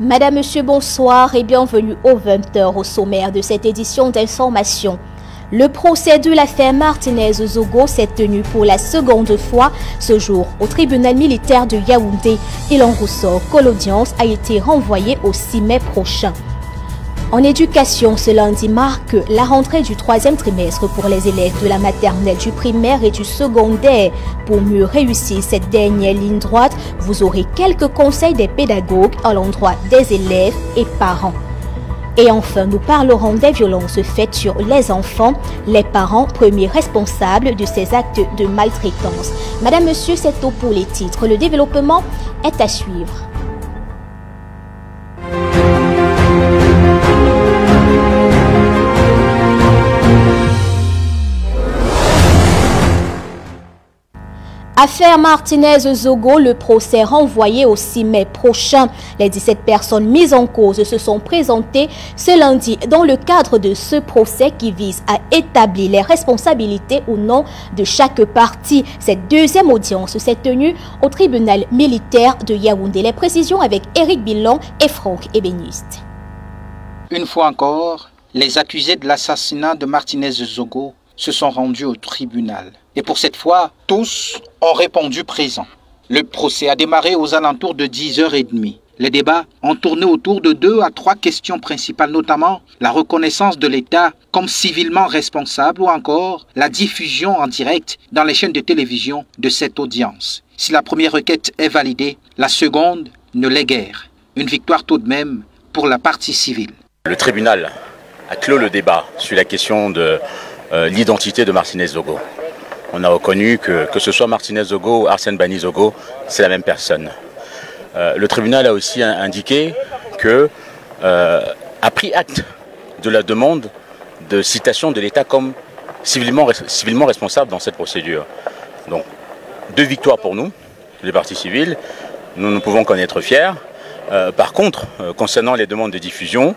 Madame, Monsieur, bonsoir et bienvenue aux 20h au sommaire de cette édition d'information. Le procès de l'affaire Martinez-Zogo s'est tenu pour la seconde fois ce jour au tribunal militaire de Yaoundé. Il en ressort que l'audience a été renvoyée au 6 mai prochain. En éducation, ce lundi marque la rentrée du 3e trimestre pour les élèves de la maternelle, du primaire et du secondaire. Pour mieux réussir cette dernière ligne droite, vous aurez quelques conseils des pédagogues à l'endroit des élèves et parents. Et enfin, nous parlerons des violences faites sur les enfants, les parents premiers responsables de ces actes de maltraitance. Madame, Monsieur, c'est tout pour les titres. Le développement est à suivre. Affaire Martinez-Zogo, le procès renvoyé au 6 mai prochain. Les 17 personnes mises en cause se sont présentées ce lundi dans le cadre de ce procès qui vise à établir les responsabilités ou non de chaque partie. Cette deuxième audience s'est tenue au tribunal militaire de Yaoundé. Les précisions avec Éric Billon et Franck Ébéniste. Une fois encore, les accusés de l'assassinat de Martinez-Zogo se sont rendus au tribunal. Et pour cette fois, tous ont répondu présent. Le procès a démarré aux alentours de 10h30. Les débats ont tourné autour de 2 à 3 questions principales, notamment la reconnaissance de l'État comme civilement responsable ou encore la diffusion en direct dans les chaînes de télévision de cette audience. Si la première requête est validée, la seconde ne l'est guère. Une victoire tout de même pour la partie civile. Le tribunal a clos le débat sur la question de l'identité de Martinez-Zogo. On a reconnu que ce soit Martinez-Zogo ou Arsène Bani-Zogo, c'est la même personne. Le tribunal a aussi indiqué que a pris acte de la demande de citation de l'État comme civilement responsable dans cette procédure. Donc, 2 victoires pour nous, les parties civiles. Nous ne pouvons qu'en être fiers. Par contre, concernant les demandes de diffusion,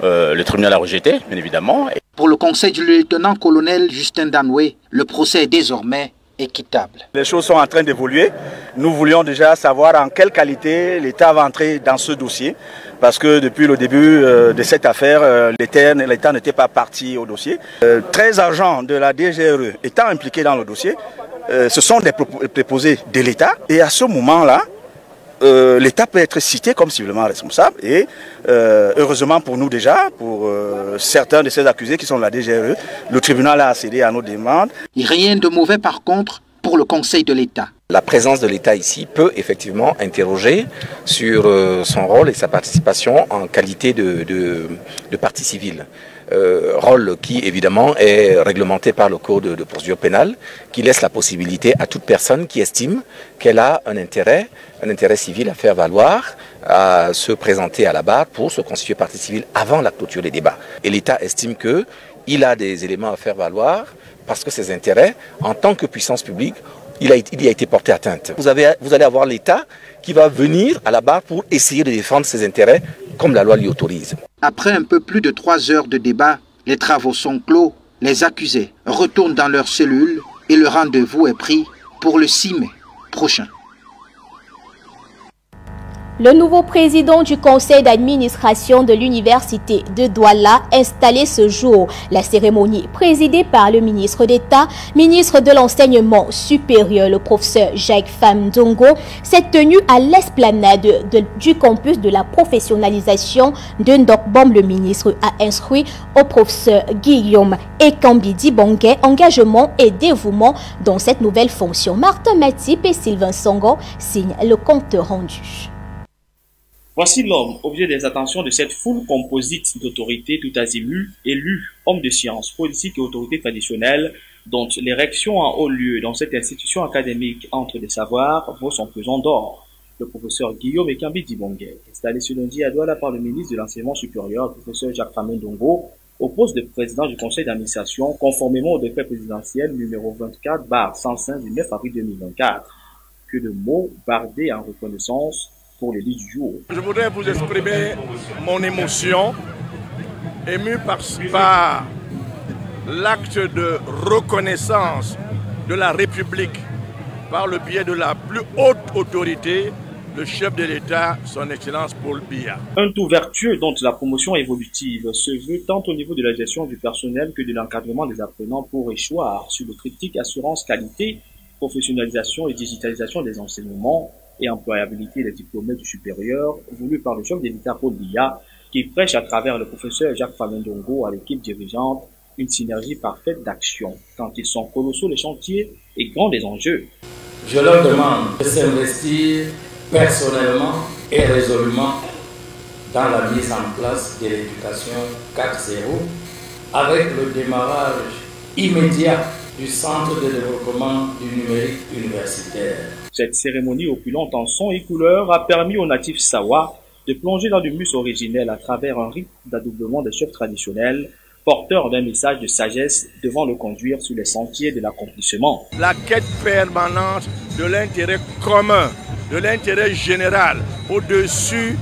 le tribunal a rejeté, bien évidemment. Pour le conseil du lieutenant-colonel Justin Danoué, le procès est désormais équitable. Les choses sont en train d'évoluer. Nous voulions déjà savoir en quelle qualité l'État va entrer dans ce dossier. Parce que depuis le début de cette affaire, l'État n'était pas parti au dossier. 13 agents de la DGRE étant impliqués dans le dossier, ce sont des préposés de l'État. Et à ce moment-là, l'État peut être cité comme civilement responsable et heureusement pour nous déjà, pour certains de ces accusés qui sont de la DGRE, le tribunal a accédé à nos demandes. Rien de mauvais par contre pour le Conseil de l'État. La présence de l'État ici peut effectivement interroger sur son rôle et sa participation en qualité de partie civile. Rôle qui évidemment est réglementé par le code de procédure pénale, qui laisse la possibilité à toute personne qui estime qu'elle a un intérêt civil à faire valoir, à se présenter à la barre pour se constituer partie civile avant la clôture des débats. Et l'État estime qu'il a des éléments à faire valoir parce que ses intérêts, en tant que puissance publique, il y a été porté atteinte. Vous allez avoir l'État qui va venir à la barre pour essayer de défendre ses intérêts comme la loi lui autorise. Après un peu plus de 3 heures de débat, les travaux sont clos, les accusés retournent dans leur cellule et le rendez-vous est pris pour le 6 mai prochain. Le nouveau président du conseil d'administration de l'université de Douala installé ce jour. La cérémonie présidée par le ministre d'État, ministre de l'enseignement supérieur, le professeur Jacques Famdongo, s'est tenue à l'esplanade du campus de la professionnalisation de Ndokbom. Le ministre a instruit au professeur Guillaume Ekambidi Bongué engagement et dévouement dans cette nouvelle fonction. Martin Matip et Sylvain Songo signent le compte rendu. Voici l'homme, objet des attentions de cette foule composite d'autorités tout azimuts, élus, hommes de sciences, politiques et autorités traditionnelles, dont l'érection en haut lieu dans cette institution académique entre des savoirs vaut son pesant d'or. Le professeur Guillaume Ekambidi Bongué, installé ce lundi à Douala par le ministre de l'Enseignement supérieur, le professeur Jacques Famdongo, au poste de président du conseil d'administration, conformément au décret présidentiel numéro 24/105 du 9 avril 2024. Que de mots bardés en reconnaissance pour les lits du jour. Je voudrais vous exprimer mon émotion, ému par l'acte de reconnaissance de la République par le biais de la plus haute autorité le chef de l'État, son Excellence Paul Biya. Un tout vertueux dont la promotion évolutive se veut tant au niveau de la gestion du personnel que de l'encadrement des apprenants pour échoir sur le triptyque assurance qualité, professionnalisation et digitalisation des enseignements et employabilité des diplômés du supérieur, voulu par le chef de l'État Paul Biya, qui prêche à travers le professeur Jacques Famendongo à l'équipe dirigeante une synergie parfaite d'action, quand ils sont colossaux les chantiers et grands les enjeux. Je leur demande de s'investir personnellement et résolument dans la mise en place de l'éducation 4.0 avec le démarrage immédiat du centre de développement du numérique universitaire. Cette cérémonie opulente en son et couleurs a permis aux natifs Sawa de plonger dans du mus originel à travers un rite d'adoublement des chefs traditionnels, porteur d'un message de sagesse devant le conduire sur les sentiers de l'accomplissement. La quête permanente de l'intérêt commun, de l'intérêt général, au-dessus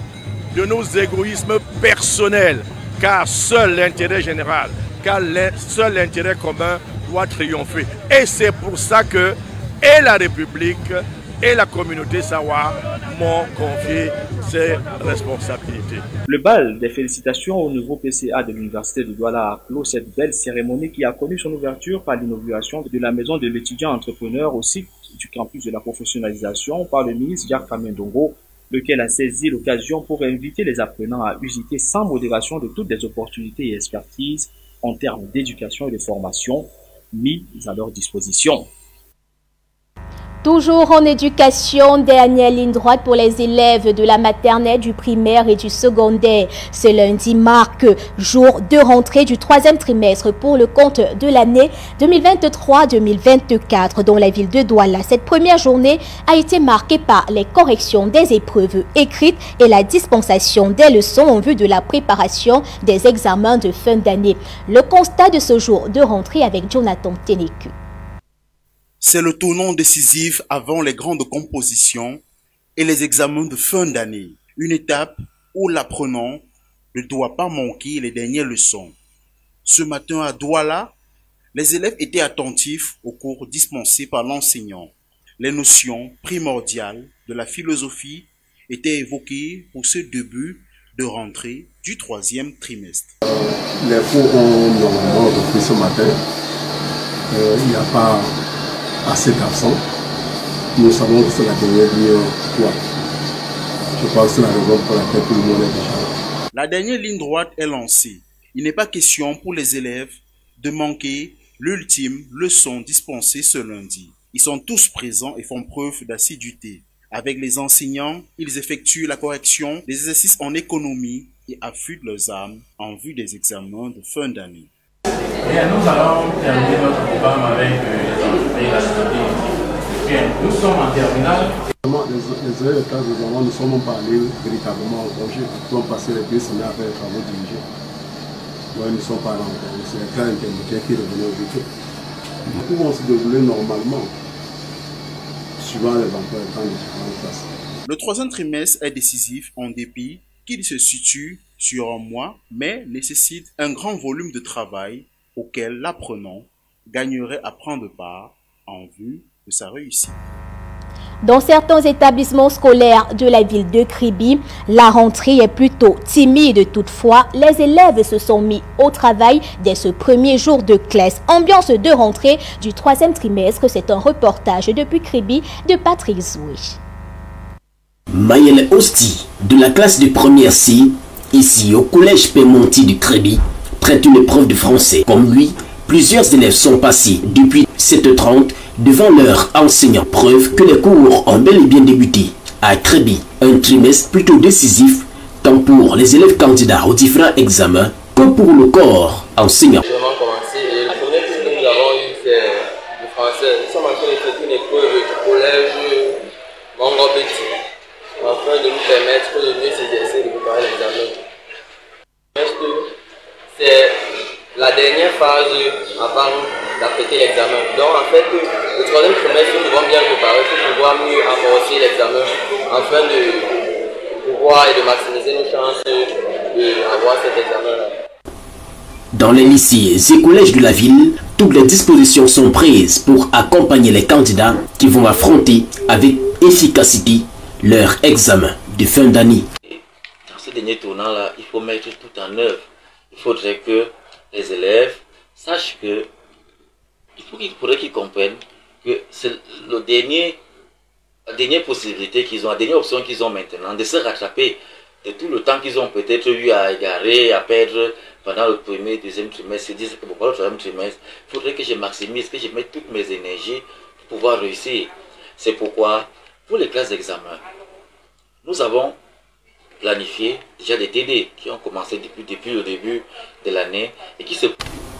de nos égoïsmes personnels, car seul l'intérêt général, car seul l'intérêt commun doit triompher. Et c'est pour ça que et la République et la communauté Sawa m'ont confié ces responsabilités. Le bal des félicitations au nouveau PCA de l'Université de Douala a clos cette belle cérémonie qui a connu son ouverture par l'inauguration de la maison de l'étudiant entrepreneur au site du campus de la professionnalisation par le ministre Jacques Famendongo, lequel a saisi l'occasion pour inviter les apprenants à usiter sans modération de toutes les opportunités et expertises en termes d'éducation et de formation mises à leur disposition. Toujours en éducation, dernière ligne droite pour les élèves de la maternelle, du primaire et du secondaire. Ce lundi marque jour de rentrée du 3e trimestre pour le compte de l'année 2023-2024 dans la ville de Douala. Cette première journée a été marquée par les corrections des épreuves écrites et la dispensation des leçons en vue de la préparation des examens de fin d'année. Le constat de ce jour de rentrée avec Jonathan Teneku. C'est le tournant décisif avant les grandes compositions et les examens de fin d'année. Une étape où l'apprenant ne doit pas manquer les dernières leçons. Ce matin à Douala, les élèves étaient attentifs aux cours dispensés par l'enseignant. Les notions primordiales de la philosophie étaient évoquées pour ce début de rentrée du 3e trimestre. Les cours ont normalement repris ce matin. Il n'y a pas assez d'absents. Nous savons que c'est la dernière ligne droite. Je pense que c'est la raison pour laquelle tout le monde est déjà là. La dernière ligne droite est lancée. Il n'est pas question pour les élèves de manquer l'ultime leçon dispensée ce lundi. Ils sont tous présents et font preuve d'assiduité. Avec les enseignants, ils effectuent la correction des exercices en économie et affûtent leurs armes en vue des examens de fin d'année. Nous allons terminer notre programme avec la société. Nous sommes en terminale. Les élèves de classe d'examen ne sont même pas allés véritablement en congé. Ils ont passé les 2 semaines à faire les travaux dirigés. Ouais, ils ne sont pas là encore. C'est les classes intermédiaires qui revenaient au week-end. Les cours vont se dérouler normalement, suivant les emplois de temps des différentes classes. Le 3e trimestre est décisif en dépit qu'il se situe sur un mois, mais nécessite un grand volume de travail auquel l'apprenant gagnerait à prendre part en vue de sa réussite. Dans certains établissements scolaires de la ville de Kribi, la rentrée est plutôt timide. Toutefois, les élèves se sont mis au travail dès ce premier jour de classe. Ambiance de rentrée du 3e trimestre, c'est un reportage depuis Kribi de Patrick Zoué. Mayele Osti, de la classe de première C, ici au collège Pémonti de Kribi, prête une épreuve de français. Comme lui, plusieurs élèves sont passés depuis 7h30 devant leur enseignant. Preuve que les cours ont bel et bien débuté à Kribi. Un trimestre plutôt décisif, tant pour les élèves candidats aux différents examens que pour le corps enseignant. Nous avons commencé et le premier cours que nous avons eu, c'est le français. Nous sommes en train de faire une épreuve du collège Mongo Petit, afin de nous permettre de mieux s'exercer et de préparer l'examen. C'est la dernière phase avant d'apprêter l'examen. Donc en fait, le 3e trimestre, nous devons bien préparer pour pouvoir mieux amorcer l'examen, afin de pouvoir et de maximiser nos chances d'avoir cet examen-là. Dans les lycées et collèges de la ville, toutes les dispositions sont prises pour accompagner les candidats qui vont affronter avec efficacité leur examen de fin d'année. Dans ce dernier tournant-là, il faut mettre tout en œuvre. Il faudrait que les élèves sachent que il faudrait qu'ils comprennent que c'est la dernière possibilité qu'ils ont, la dernière option qu'ils ont maintenant, de se rattraper de tout le temps qu'ils ont peut-être eu à égarer, à perdre pendant le premier, deuxième trimestre. Ils disent que pour le troisième trimestre, il faudrait que je maximise, que je mette toutes mes énergies pour pouvoir réussir. C'est pourquoi, pour les classes d'examen, nous avons planifié déjà des TD qui ont commencé depuis le début de l'année et qui se...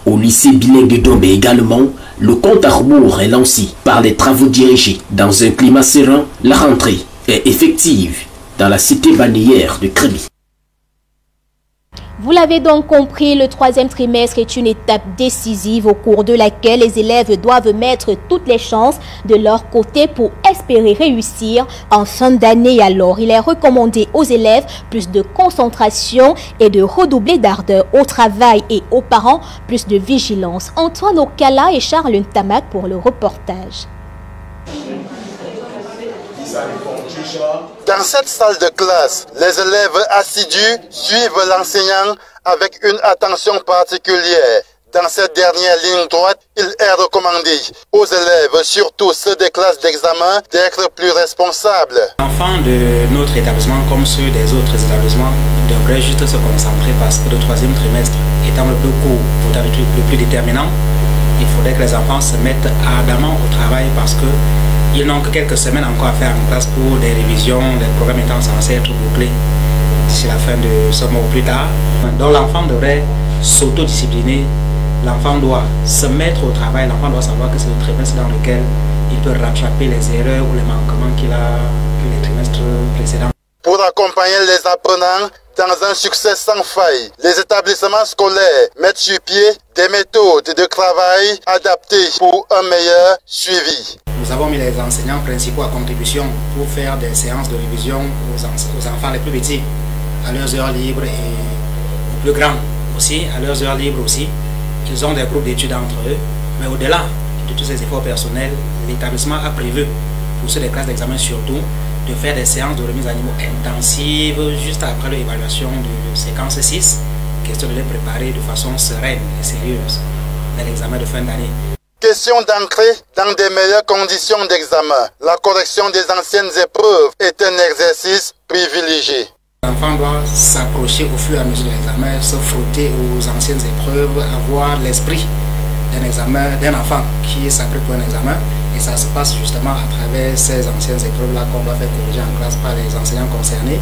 Au lycée bilingue de Dombé également, le compte à rebours est lancé par les travaux dirigés. Dans un climat serein, la rentrée est effective dans la cité balnéaire de Crébi. Vous l'avez donc compris, le troisième trimestre est une étape décisive au cours de laquelle les élèves doivent mettre toutes les chances de leur côté pour espérer réussir en fin d'année. Alors, il est recommandé aux élèves plus de concentration et de redoubler d'ardeur au travail et aux parents plus de vigilance. Antoine Okala et Charles Ntamak pour le reportage. Dans cette salle de classe, les élèves assidus suivent l'enseignant avec une attention particulière. Dans cette dernière ligne droite, il est recommandé aux élèves, surtout ceux des classes d'examen, d'être plus responsables. Les enfants de notre établissement, comme ceux des autres établissements, devraient juste se concentrer parce que le troisième trimestre étant le plus court, le plus déterminant, il faudrait que les enfants se mettent ardemment au travail parce que ils n'ont que quelques semaines encore à faire en classe pour des révisions, des programmes étant censés être bouclés d'ici la fin de ce mois ou plus tard. Donc l'enfant devrait s'autodiscipliner, l'enfant doit se mettre au travail, l'enfant doit savoir que c'est le trimestre dans lequel il peut rattraper les erreurs ou les manquements qu'il a eu les trimestres précédents. Pour accompagner les apprenants dans un succès sans faille, les établissements scolaires mettent sur pied des méthodes de travail adaptées pour un meilleur suivi. Nous avons mis les enseignants principaux à contribution pour faire des séances de révision aux enfants les plus petits, à leurs heures libres et aux plus grands aussi, à leurs heures libres aussi. Ils ont des groupes d'études entre eux, mais au-delà de tous ces efforts personnels, l'établissement a prévu, pour ceux des classes d'examen surtout, de faire des séances de remise à niveau intensives juste après l'évaluation de séquence 6, question de les préparer de façon sereine et sérieuse dans l'examen de fin d'année. Question d'entrer dans des meilleures conditions d'examen. La correction des anciennes épreuves est un exercice privilégié. L'enfant doit s'approcher au fur et à mesure de l'examen, se frotter aux anciennes épreuves, avoir l'esprit d'un examen, d'un enfant qui s'apprête pour un examen. Et ça se passe justement à travers ces anciennes épreuves-là qu'on doit faire corriger en classe par les enseignants concernés,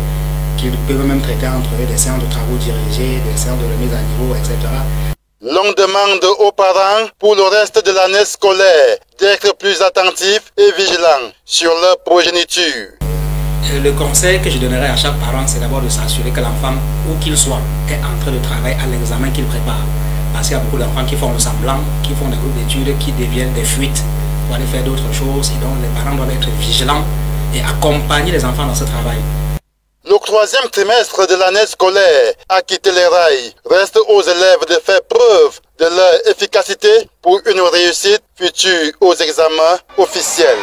qui peuvent même traiter entre eux des séances de travaux dirigés, des séances de remise à niveau, etc. L'on demande aux parents, pour le reste de l'année scolaire, d'être plus attentifs et vigilants sur leur progéniture. Le conseil que je donnerais à chaque parent, c'est d'abord de s'assurer que l'enfant, où qu'il soit, est en train de travailler à l'examen qu'il prépare. Parce qu'il y a beaucoup d'enfants qui font le semblant, qui font des groupes d'études, qui deviennent des fuites pour aller faire d'autres choses. Et donc les parents doivent être vigilants et accompagner les enfants dans ce travail. Le troisième trimestre de l'année scolaire a quitté les rails. Reste aux élèves de faire preuve de leur efficacité pour une réussite future aux examens officiels.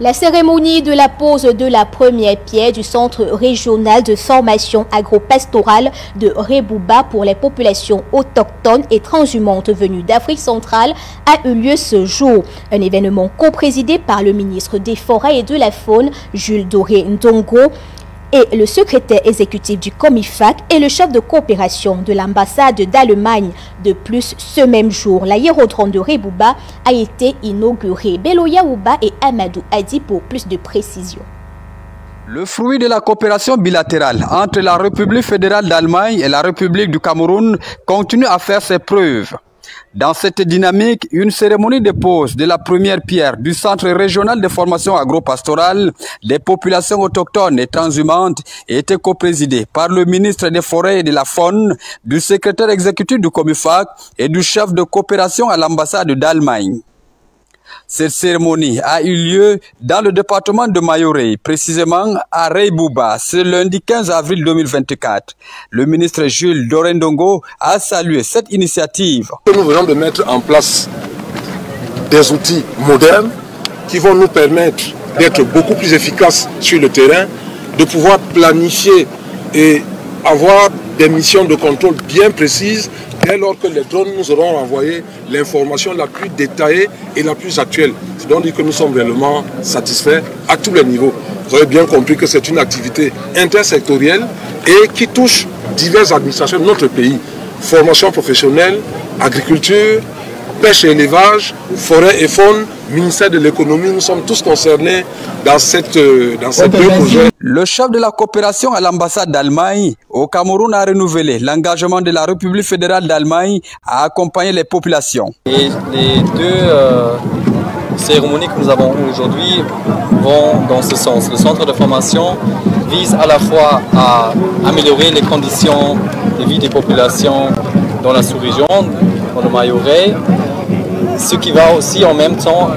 La cérémonie de la pose de la première pierre du Centre régional de formation agro-pastorale de Rebouba pour les populations autochtones et transhumantes venues d'Afrique centrale a eu lieu ce jour. Un événement co-présidé par le ministre des Forêts et de la Faune, Jules Doré Ndongo, et le secrétaire exécutif du COMIFAC et le chef de coopération de l'ambassade d'Allemagne. De plus, ce même jour, l'aérodrome de Rebouba a été inauguré. Bello Yaouba et Amadou Adi pour plus de précisions. Le fruit de la coopération bilatérale entre la République fédérale d'Allemagne et la République du Cameroun continue à faire ses preuves. Dans cette dynamique, une cérémonie de pose de la première pierre du Centre régional de formation agro-pastorale des populations autochtones et transhumantes a été coprésidée par le ministre des Forêts et de la Faune, du secrétaire exécutif du COMIFAC et du chef de coopération à l'ambassade d'Allemagne. Cette cérémonie a eu lieu dans le département de Mayoré, précisément à Rebouba, ce lundi 15 avril 2024. Le ministre Jules Doré Ndongo a salué cette initiative. Nous venons de mettre en place des outils modernes qui vont nous permettre d'être beaucoup plus efficaces sur le terrain, de pouvoir planifier et avoir des missions de contrôle bien précises dès lors que les drones nous auront envoyé l'information la plus détaillée et la plus actuelle. C'est donc dire que nous sommes réellement satisfaits à tous les niveaux. Vous avez bien compris que c'est une activité intersectorielle et qui touche diverses administrations de notre pays. Formation professionnelle, agriculture, pêche et élevage, forêt et faune, ministère de l'économie, nous sommes tous concernés dans ces deux projets. Le chef de la coopération à l'ambassade d'Allemagne au Cameroun a renouvelé l'engagement de la République fédérale d'Allemagne à accompagner les populations. Et les deux cérémonies que nous avons aujourd'hui vont dans ce sens. Le centre de formation vise à la fois à améliorer les conditions de vie des populations dans la sous-région, dans le Mayorais, ce qui va aussi en même temps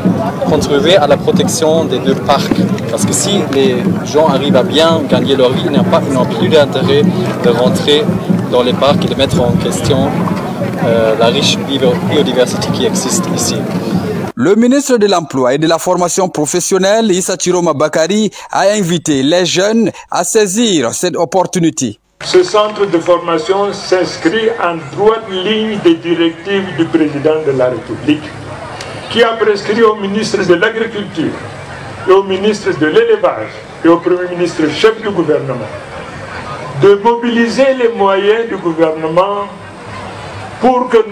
contribuer à la protection des deux parcs. Parce que si les gens arrivent à bien gagner leur vie, ils n'ont plus d'intérêt de rentrer dans les parcs et de mettre en question la riche biodiversité qui existe ici. Le ministre de l'Emploi et de la formation professionnelle, Issa Chiroma Bakari, a invité les jeunes à saisir cette opportunité. Ce centre de formation s'inscrit en droite ligne des directives du président de la République, qui a prescrit au ministre de l'Agriculture et au ministre de l'Élevage et au Premier ministre chef du gouvernement de mobiliser les moyens du gouvernement pour que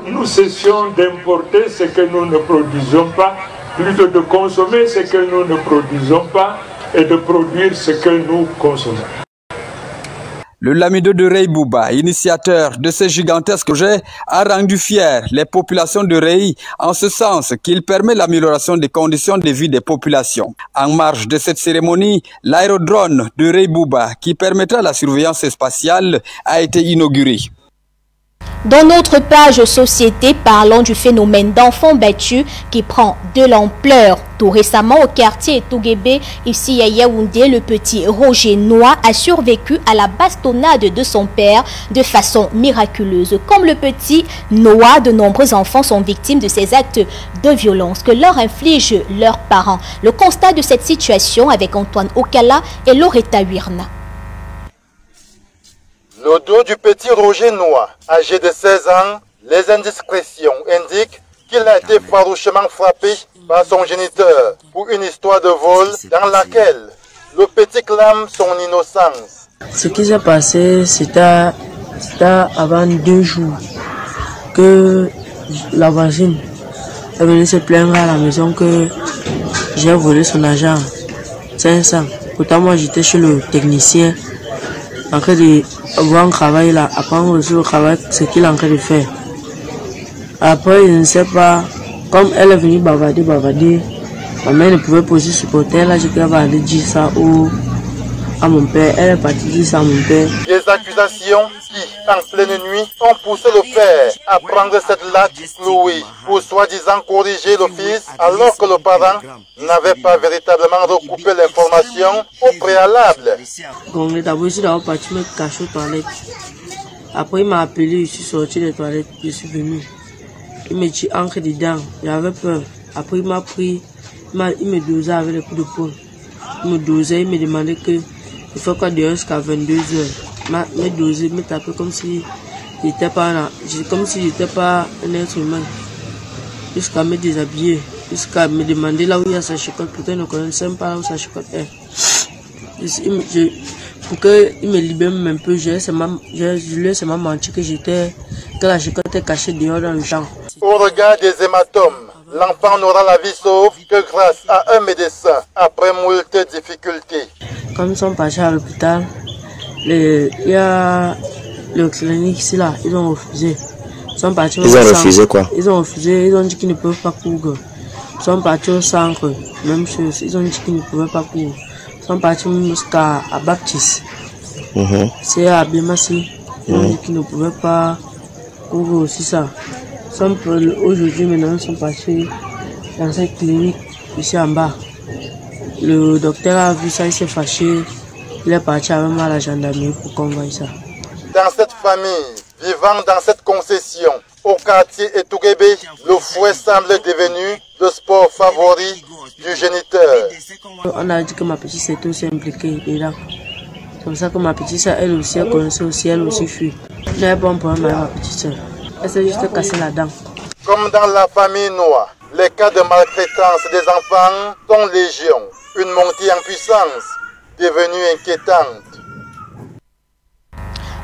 nous cessions d'importer ce que nous ne produisons pas, plutôt de consommer ce que nous ne produisons pas et de produire ce que nous consommons. Le Lamido de Rey Bouba, initiateur de ce gigantesque projet, a rendu fiers les populations de Rey en ce sens qu'il permet l'amélioration des conditions de vie des populations. En marge de cette cérémonie, l'aérodrome de Rey Bouba, qui permettra la surveillance spatiale, a été inauguré. Dans notre page société, parlons du phénomène d'enfants battus qui prend de l'ampleur. Tout récemment, au quartier Touguébé, ici à Yaoundé, le petit Roger Noah a survécu à la bastonnade de son père de façon miraculeuse. Comme le petit Noah, de nombreux enfants sont victimes de ces actes de violence que leur infligent leurs parents. Le constat de cette situation avec Antoine Okala et Loretta Wirna. Le dos du petit Roger Noah, âgé de 16 ans, les indiscrétions indiquent qu'il a été farouchement frappé par son géniteur pour une histoire de vol dans laquelle le petit clame son innocence. Ce qui s'est passé, c'était avant 2 jours que la voisine est venue se plaindre à la maison que j'ai volé son argent, 500. Pourtant, moi j'étais chez le technicien en train de voir un travail là, après on reçoit le travail, ce qu'il est en train de faire. Après, je ne sais pas, comme elle est venue bavarder, ma mère ne pouvait pas se supporter, là, j'ai qu'à aller dire ça à mon père, elle est partie dire ça à mon père. Des accusations qui, en pleine nuit, ont poussé le père à prendre cette latte clouée pour soi-disant corriger le fils, alors que le parent n'avait pas véritablement recoupé l'information au préalable. On est d'abord ici, d'abord parti me cacher aux toilettes. Après, il m'a appelé, je suis sorti des toilettes, je suis venu. Il me dit entre dedans, j'avais peur. Après, il m'a pris, il me dosait avec les coups de poing. Il me dosait, il me demandait que il faut quoi dehors jusqu'à 22 h. Me doser, me taper comme si j'étais pas là, comme si j'étais pas un être humain. Jusqu'à me déshabiller, jusqu'à me demander là où il y a sa chicotte. Pourtant, il ne connaissait même pas où sa chicotte est. Pour qu'il me libère même un peu, je lui ai seulement menti que la chicotte est cachée dehors dans le champ. Au regard des hématomes, l'enfant n'aura la vie sauve que grâce à un médecin après moult difficultés. Comme ils sont partis à l'hôpital, il y a le clinique ici là, ils ont refusé. Ils ont refusé quoi? Ils ont refusé, ils ont dit qu'ils ne peuvent pas courir. Ils sont partis au centre, même chose, ils ont dit qu'ils ne pouvaient pas courir. Ils sont partis jusqu'à Baptiste. C'est à Bimassi, ils ont dit qu'ils ne pouvaient pas courir aussi ça. Aujourd'hui maintenant, ils sont partis dans cette clinique ici en bas. Le docteur a vu ça, il s'est fâché. Il est parti avec moi à la gendarmerie pour qu'on voie ça. Dans cette famille, vivant dans cette concession, Au quartier Etouguébé, le fouet semble devenu le sport favori du géniteur. On a dit que ma petite s'est aussi impliquée dedans. C'est pour ça que ma petite soeur, elle aussi, elle connaissait aussi, elle aussi fuit. J'ai bon problème avec ma petite soeur. Elle s'est juste cassée la dent. Comme dans la famille noire, les cas de maltraitance des enfants sont légion. Une montée en puissance devenue inquiétante.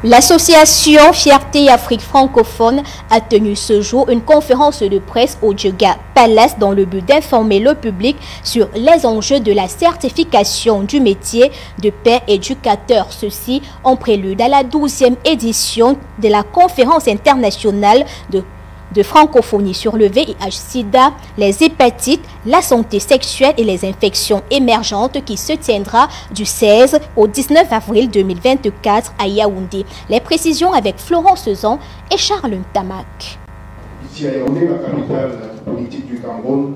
L'association Fierté Afrique francophone a tenu ce jour une conférence de presse au Djega Palace dans le but d'informer le public sur les enjeux de la certification du métier de père éducateur. Ceci en prélude à la 12e édition de la conférence internationale de francophonie sur le VIH-Sida, les hépatites, la santé sexuelle et les infections émergentes qui se tiendra du 16 au 19 avril 2024 à Yaoundé. Les précisions avec Florence Sezan et Charles Ntamak. Ici à Yaoundé, la capitale politique du Cameroun,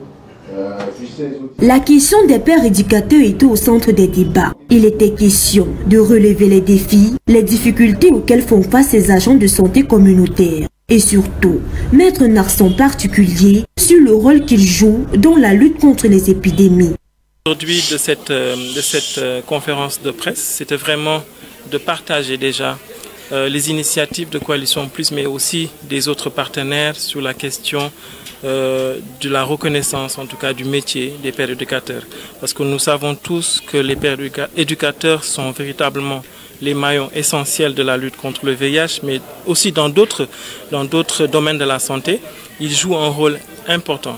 la question des pères éducateurs était au centre des débats. Il était question de relever les défis, les difficultés auxquelles font face ces agents de santé communautaire. Et surtout, mettre un accent particulier sur le rôle qu'ils jouent dans la lutte contre les épidémies. Aujourd'hui, de cette conférence de presse, c'était vraiment de partager déjà les initiatives de Coalition Plus, mais aussi des autres partenaires sur la question de la reconnaissance, en tout cas du métier des pères éducateurs. Parce que nous savons tous que les pères éducateurs sont véritablement les maillons essentiels de la lutte contre le VIH, mais aussi dans d'autres domaines de la santé, ils jouent un rôle important.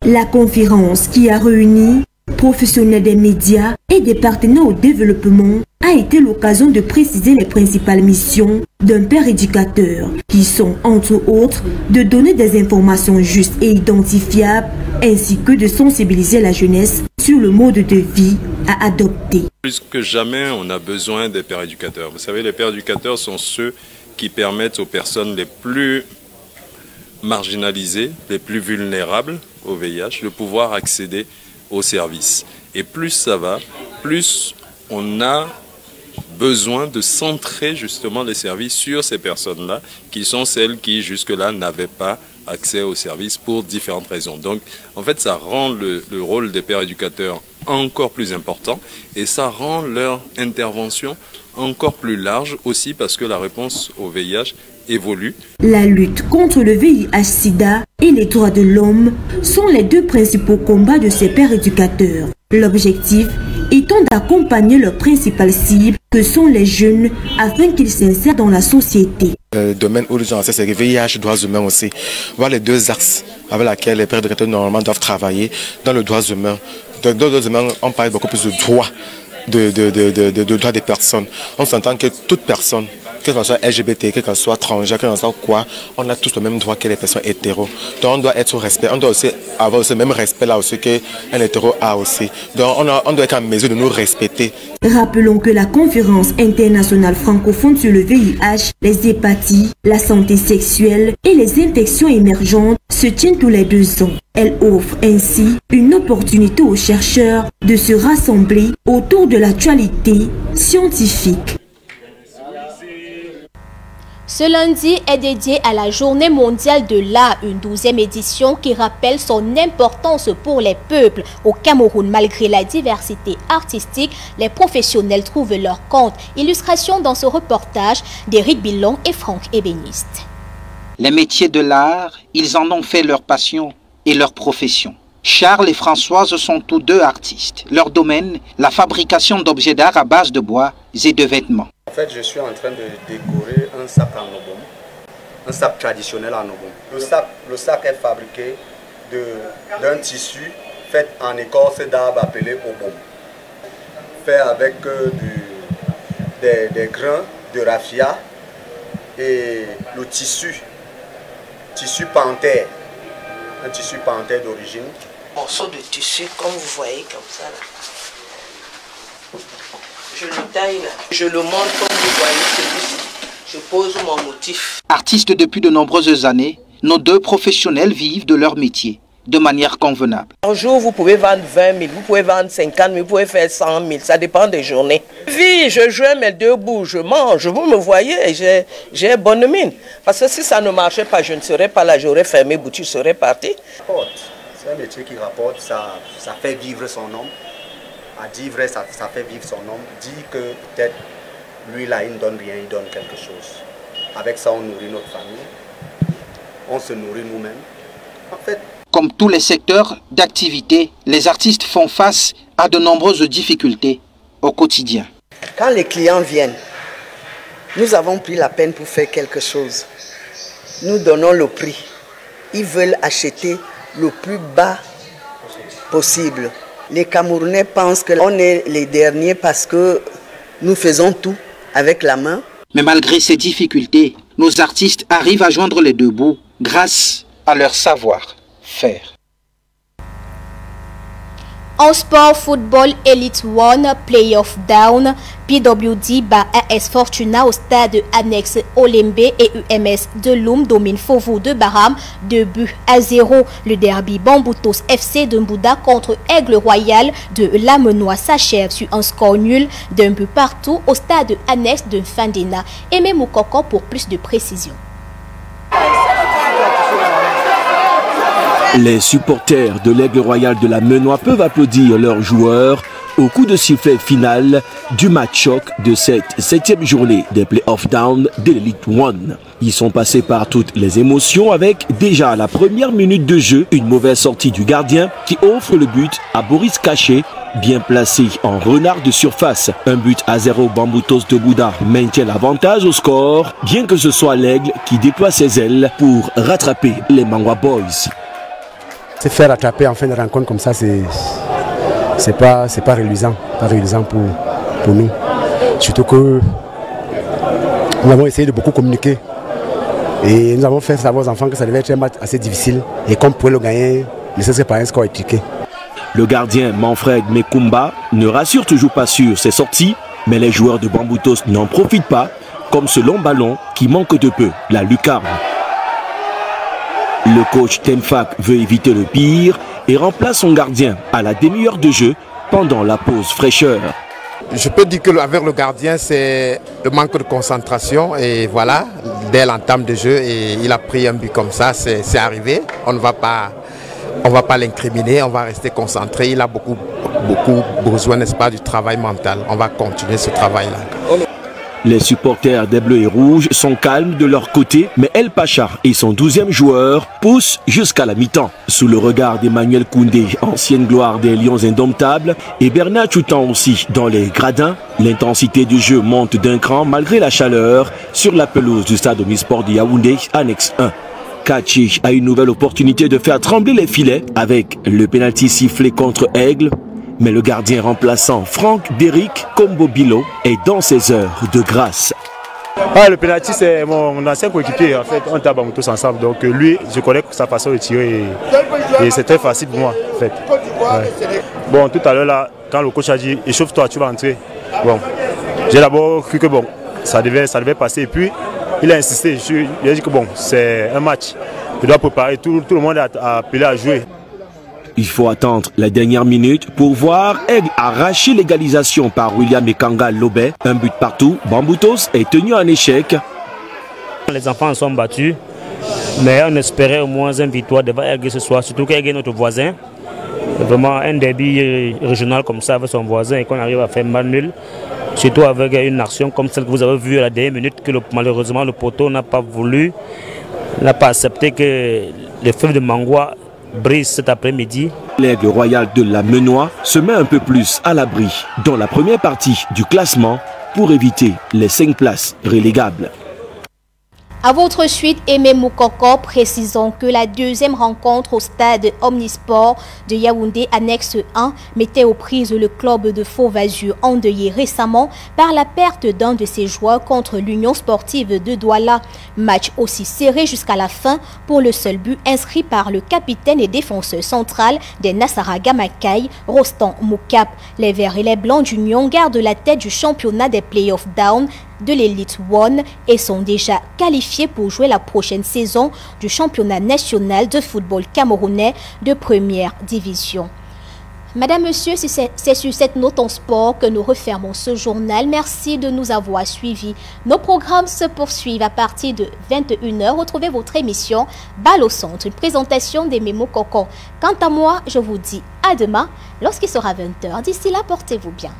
La conférence qui a réuni professionnels des médias et des partenaires au développement a été l'occasion de préciser les principales missions d'un père éducateur, qui sont entre autres de donner des informations justes et identifiables, ainsi que de sensibiliser la jeunesse sur le mode de vie à adopter. Plus que jamais, on a besoin des pères éducateurs. Vous savez, les pères éducateurs sont ceux qui permettent aux personnes les plus marginalisées, les plus vulnérables au VIH, de pouvoir accéder aux services. Et plus ça va, plus on a besoin de centrer justement les services sur ces personnes-là, qui sont celles qui jusque-là n'avaient pas accès aux services pour différentes raisons. Donc en fait, ça rend le rôle des pères éducateurs encore plus important et ça rend leur intervention encore plus large aussi parce que la réponse au VIH évolue. La lutte contre le VIH-Sida et les droits de l'homme sont les deux principaux combats de ces pères éducateurs. L'objectif étant d'accompagner leurs principales cibles que sont les jeunes afin qu'ils s'insèrent dans la société. Le domaine où les gens c'est le VIH, droits humains aussi. Voilà les deux axes avec lesquels les pères éducateurs normalement doivent travailler dans le droits humains. Dans le droits humains, on parle beaucoup plus de droits, de droits des personnes. On s'entend que toute personne, que ce soit LGBT, que ce soit transgenre, que ce soit quoi, on a tous le même droit que les personnes hétéros. Donc on doit être au respect, on doit aussi avoir ce même respect là aussi qu'un hétéro a aussi. Donc on doit être en mesure de nous respecter. Rappelons que la conférence internationale francophone sur le VIH, les hépatites, la santé sexuelle et les infections émergentes se tient tous les 2 ans. Elle offre ainsi une opportunité aux chercheurs de se rassembler autour de l'actualité scientifique. Ce lundi est dédié à la Journée mondiale de l'art, une 12e édition qui rappelle son importance pour les peuples. Au Cameroun, malgré la diversité artistique, les professionnels trouvent leur compte. Illustration dans ce reportage d'Éric Billon et Franck Ébéniste. Les métiers de l'art, ils en ont fait leur passion et leur profession. Charles et Françoise sont tous deux artistes. Leur domaine, la fabrication d'objets d'art à base de bois et de vêtements. En fait, je suis en train de décorer un sac en obom, un sac traditionnel en obom. Le sac est fabriqué d'un tissu fait en écorce d'arbre appelé obom, fait avec des grains de raffia et le tissu panthère, un tissu panthère d'origine. Morceau de tissu, comme vous voyez, comme ça là. Je le taille là, je le monte comme vous voyez celui-ci. Je pose mon motif. Artistes depuis de nombreuses années, nos deux professionnels vivent de leur métier. de manière convenable. Un jour, vous pouvez vendre 20 000, vous pouvez vendre 50 000, vous pouvez faire 100 000, ça dépend des journées. Oui, je joue mes deux bouts, je mange, vous me voyez, j'ai bonne mine. Parce que si ça ne marchait pas, je ne serais pas là, j'aurais fermé boutique, je serais parti. C'est un métier qui rapporte, ça fait vivre son homme. À dire vrai, ça fait vivre son homme. Dit que peut-être lui là, il ne donne rien, il donne quelque chose. Avec ça, on nourrit notre famille, on se nourrit nous-mêmes. En fait, comme tous les secteurs d'activité, les artistes font face à de nombreuses difficultés au quotidien. Quand les clients viennent, nous avons pris la peine pour faire quelque chose. Nous donnons le prix. Ils veulent acheter le plus bas possible. Les Camerounais pensent qu'on est les derniers parce que nous faisons tout avec la main. Mais malgré ces difficultés, nos artistes arrivent à joindre les deux bouts grâce à leur savoir-faire. En sport, football Elite One, Playoff Down, PWD bat AS Fortuna au stade annexe Olembe et UMS de Loum domine Fovo de Baram 2-0. Le derby Bamboutos FC de Mbouda contre Aigle Royal de Lamenois s'achève sur un score nul d'un but partout au stade annexe de Fandena. Aimé Moukoko pour plus de précision. Les supporters de l'Aigle Royal de la Menois peuvent applaudir leurs joueurs au coup de sifflet final du match choc de cette 7e journée des Playoff Down de l'Elite One. Ils sont passés par toutes les émotions avec déjà à la première minute de jeu une mauvaise sortie du gardien qui offre le but à Boris Caché, bien placé en renard de surface. 1-0 Bamboutos de Bouda maintient l'avantage au score, bien que ce soit l'Aigle qui déploie ses ailes pour rattraper les Mangwa Boys. Se faire attraper en fin de rencontre comme ça, c'est pas reluisant, pour nous. Surtout que nous avons essayé de beaucoup communiquer et nous avons fait savoir aux enfants que ça devait être un match assez difficile et qu'on pouvait le gagner, ne serait-ce que par un score étriqué. Le gardien Manfred Mekumba ne rassure toujours pas sur ses sorties, mais les joueurs de Bamboutos n'en profitent pas, comme ce long ballon qui manque de peu la lucarne. Le coach Temfak veut éviter le pire et remplace son gardien à la demi-heure de jeu pendant la pause fraîcheur. Je peux dire qu'avec le gardien, c'est le manque de concentration et voilà, dès l'entame de jeu, et il a pris un but comme ça, c'est arrivé. On ne va pas l'incriminer, on va rester concentré. Il a beaucoup besoin, n'est-ce pas, du travail mental. On va continuer ce travail-là. Les supporters des Bleus et Rouges sont calmes de leur côté, mais El Pacha et son 12e joueur poussent jusqu'à la mi-temps. Sous le regard d'Emmanuel Koundé, ancienne gloire des Lions indomptables, et Bernard Choutan aussi dans les gradins, l'intensité du jeu monte d'un cran malgré la chaleur sur la pelouse du stade Omnisport de Yaoundé, annexe 1. Kachi a une nouvelle opportunité de faire trembler les filets avec le pénalty sifflé contre Aigle. Mais le gardien remplaçant Franck Derrick Combo Bilo est dans ses heures de grâce. Le pénalty, c'est mon ancien coéquipier. En fait, on tape tous ensemble. Donc lui, je connais sa façon de tirer et c'est très facile pour moi. En fait. Ouais. Bon, tout à l'heure, là, quand le coach a dit « échauffe-toi, tu vas entrer », bon, j'ai d'abord cru que bon, ça devait passer. Et puis, il a insisté. Il a dit que bon, c'est un match. Il doit préparer. Tout le monde est appelé à jouer. Il faut attendre la dernière minute pour voir Aigle arracher l'égalisation par William Ekanga Lobé. Un but partout. Bamboutos est tenu en échec. Les enfants sont battus, mais on espérait au moins une victoire devant Aigle ce soir, surtout qu'Aigle est notre voisin. Vraiment un derby régional comme ça avec son voisin et qu'on arrive à faire mal nul. Surtout avec une action comme celle que vous avez vue à la dernière minute que malheureusement le poteau n'a pas voulu, n'a pas accepté que les feux de Mangwa brise cet après-midi. L'Aigle Royal de la Menois se met un peu plus à l'abri dans la première partie du classement pour éviter les 5 places relégables. À votre suite, Aimé Moukoko, précisons que la deuxième rencontre au stade Omnisport de Yaoundé, annexe 1, mettait aux prises le club de Faux-Vazur endeuillé récemment par la perte d'un de ses joueurs contre l'Union sportive de Douala. Match aussi serré jusqu'à la fin pour le seul but inscrit par le capitaine et défenseur central des Nassara Gamakai, Rostan Moukap. Les Verts et les Blancs d'Union gardent la tête du championnat des Playoff Down de l'Elite One et sont déjà qualifiés pour jouer la prochaine saison du championnat national de football camerounais de première division. Madame, Monsieur, c'est sur cette note en sport que nous refermons ce journal. Merci de nous avoir suivis. Nos programmes se poursuivent à partir de 21 h. Retrouvez votre émission Balle au centre, une présentation des Mémo Coco. Quant à moi, je vous dis à demain lorsqu'il sera 20 h. D'ici là, portez-vous bien.